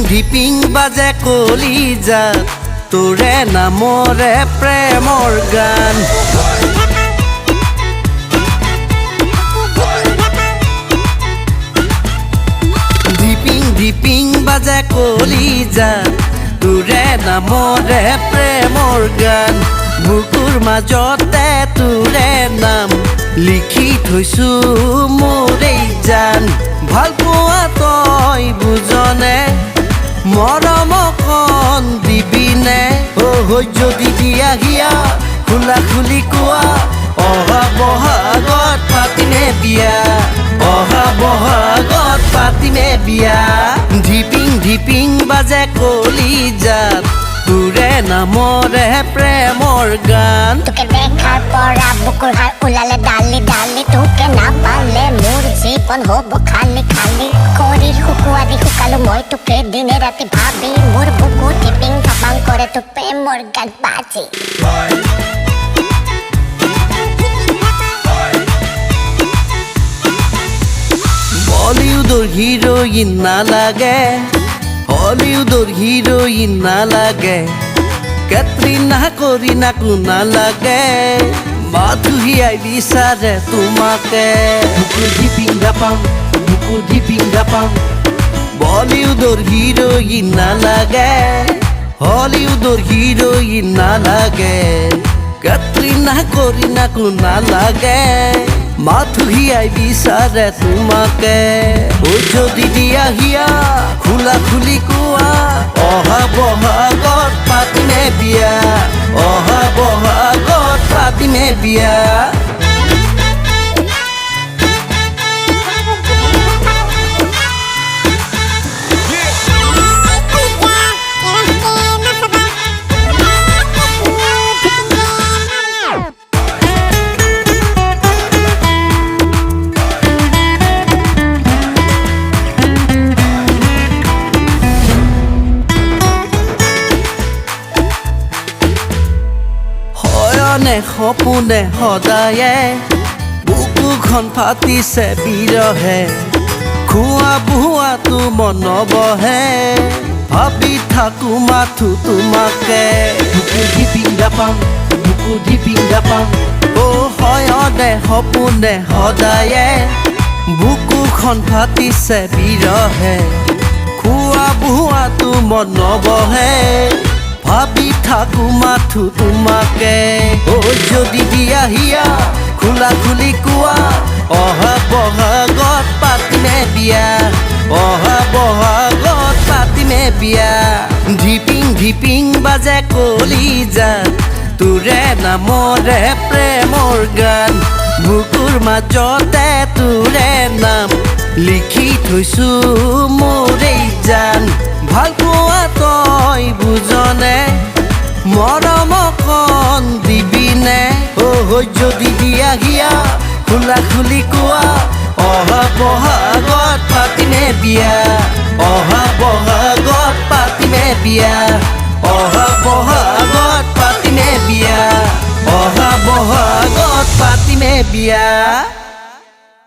ধিপিং বাজে কলিজা তোৰে নামৰে প্ৰেমৰ গান ধিপিং বাজে কলিজা তোৰে নামৰে প্ৰেমৰ গান বুকুৰ মাজতে তোৰে নাম লিখি থৈছো মোৰে জান ভাল পোৱা তই বুজনে মৰম কণ দিবিনে হৈ যদি দিয়া হিয়া খোলা খুলি কোৱা অহা বহাগত পাতিমে বিয়া অহা বহাগত পাতিমে বিয়া ধিপিং বাজে কলিজাত তোৰে নামৰে প্ৰেমৰ গান তোকে দেখাৰ পৰা বুকুৰ হাড় ওলালে ডালি ডালি তোকে নাপালে মোৰ জীৱন হ'ব খালি খালি শৰীৰ শুকুৱাই দি শুকালো মই তোকে দিনে ৰাতি ভাবি মোৰ বুকু ধিপিং ধাপাং কৰে তোক প্ৰেমৰ গান বাজি বলিউডৰ হিৰোইন নালাগে হলিউডৰ হিৰোইন নালাগে কেটৰিনা কৰিনাকো নালাগে মাধুৰীয়াই বিচাৰে তোমাকে ধিপিং ধাপাং বলিউডৰ হিৰোইন নালাগে হলিউডৰ হিৰোইন নালাগে কেটৰিনা কৰিনাকো নালাগে মাধুৰীয়াই বিচাৰে তোমাকে যদি দিয়া হিয়া খোলা খুলি কোৱা অহা বহাগত পাতিমে বিয়া অহা বহাগত পাতিমে বিয়া সপোনে সদায়ে বুকুখন ফাটিছে বিৰহে খোৱা বোৱাটো মন বহে ভাবি থাকো মাথো তোমাকে ধিপিং ধাপাং হয়নে সপোনে সদায়ে বুকুখন ফাটিছে বিৰহে খোৱা বোৱাটো মন বহে ভাবি থাকো মাথো তোমাকে যদি দিয়া হিয়া খোলা খুলি কোৱা অহা বহাগত পাতিমে বিয়া অহা বহাগত পাতিমে বিয়া ধিপিং বাজে কলিজাত তোৰে নামৰে প্ৰেমৰ গান বুকুৰ মাজতে তোৰে নাম লিখি থৈছো মোৰে জান ভাল পোৱা তই বুজনে মৰম কণ দিবিনে যদি দিয়া হিয়া খোলা খুলি কোৱা অহা বহাগত পাতিমে বিয়া অহা বহাগত পাতিমে বিয়া অহা বহাগত পাতিমে বিয়া অহা বহাগত পাতিমে বিয়া